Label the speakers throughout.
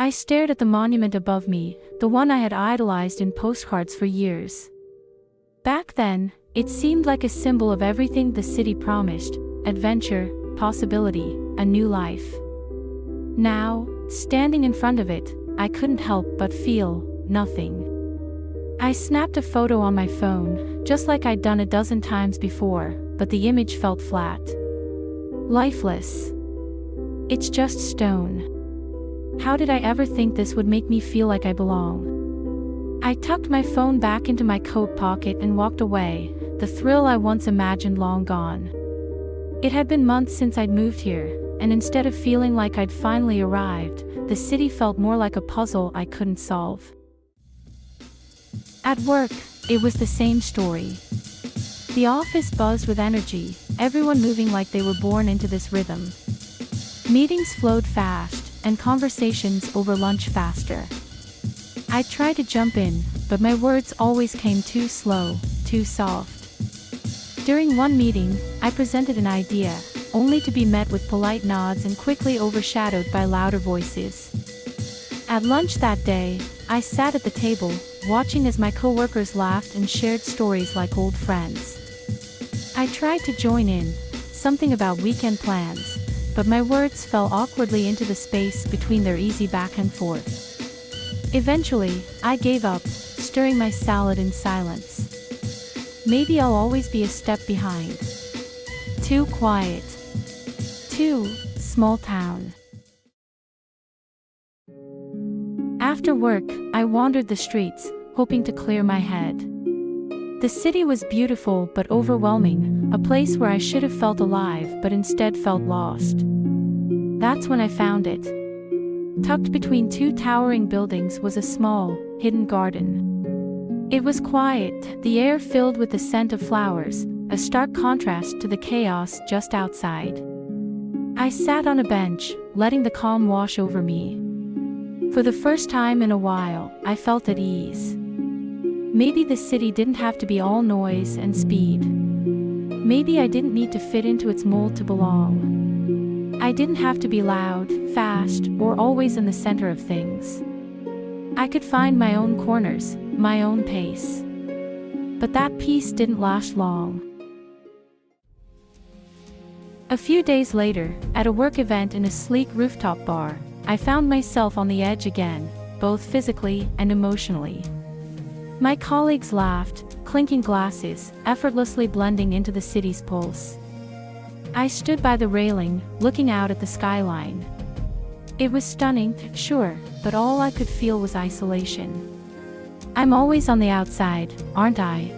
Speaker 1: I stared at the monument above me, the one I had idolized in postcards for years. Back then, it seemed like a symbol of everything the city promised: adventure, possibility, a new life. Now, standing in front of it, I couldn't help but feel nothing. I snapped a photo on my phone, just like I'd done a dozen times before, but the image felt flat. Lifeless. It's just stone. How did I ever think this would make me feel like I belong? I tucked my phone back into my coat pocket and walked away, the thrill I once imagined long gone. It had been months since I'd moved here, and instead of feeling like I'd finally arrived, the city felt more like a puzzle I couldn't solve. At work, it was the same story. The office buzzed with energy, everyone moving like they were born into this rhythm. Meetings flowed fast, and conversations over lunch faster. I tried to jump in, but my words always came too slow, too soft. During one meeting, I presented an idea, only to be met with polite nods and quickly overshadowed by louder voices. At lunch that day, I sat at the table, watching as my coworkers laughed and shared stories like old friends. I tried to join in, something about weekend plans, but my words fell awkwardly into the space between their easy back and forth. Eventually, I gave up, stirring my salad in silence. Maybe I'll always be a step behind. Too quiet. Too small town. After work, I wandered the streets, hoping to clear my head. The city was beautiful but overwhelming, a place where I should have felt alive but instead felt lost. That's when I found it. Tucked between two towering buildings was a small, hidden garden. It was quiet, the air filled with the scent of flowers, a stark contrast to the chaos just outside. I sat on a bench, letting the calm wash over me. For the first time in a while, I felt at ease. Maybe the city didn't have to be all noise and speed. Maybe I didn't need to fit into its mold to belong. I didn't have to be loud, fast, or always in the center of things. I could find my own corners, my own pace. But that peace didn't last long. A few days later, at a work event in a sleek rooftop bar, I found myself on the edge again, both physically and emotionally. My colleagues laughed, clinking glasses, effortlessly blending into the city's pulse. I stood by the railing, looking out at the skyline. It was stunning, sure, but all I could feel was isolation. I'm always on the outside, aren't I?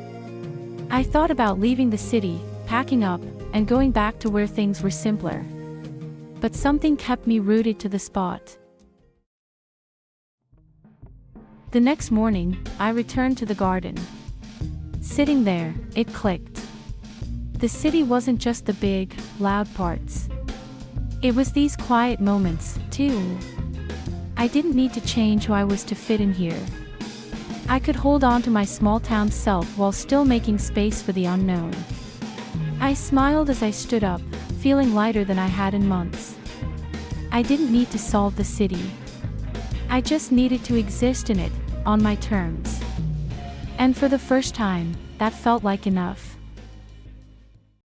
Speaker 1: I thought about leaving the city, packing up, and going back to where things were simpler. But something kept me rooted to the spot. The next morning, I returned to the garden. Sitting there, it clicked. The city wasn't just the big, loud parts. It was these quiet moments, too. I didn't need to change who I was to fit in here. I could hold on to my small-town self while still making space for the unknown. I smiled as I stood up, feeling lighter than I had in months. I didn't need to solve the city. I just needed to exist in it, on my terms. And for the first time, that felt like enough.